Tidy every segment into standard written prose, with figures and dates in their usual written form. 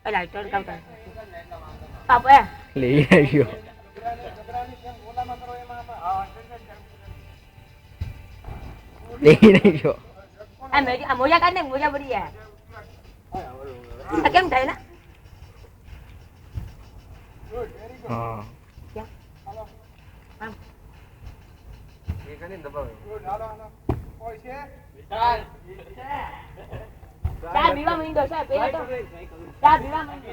અલા ટોન કામ કર પાપે લઈ આવ્યો લઈ આવ્યો આ મોજા કાઢ ને મોજા પડી જાય આ કેમ થાય ને હા ચા પીવા માંડો છે પેલા તો ચા પીવા માંડો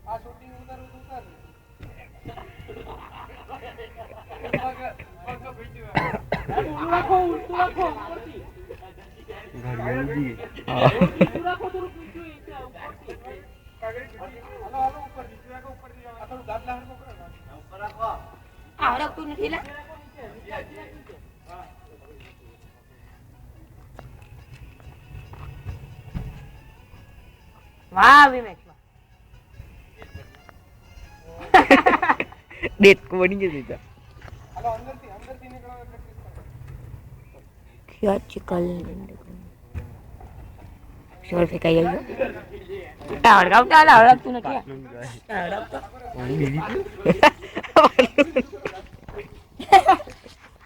આ શૂટિંગ ઉતાર આવડતું નથી ને વાહ વિમેશ ડેટ કો બની ગઈ છે હાલો અંદરથી નીકળવા પ્રેક્ટિસ કરો થિયોટિકલ શોર ફેંકાઈ ગયો આવડતું નથી આવડતું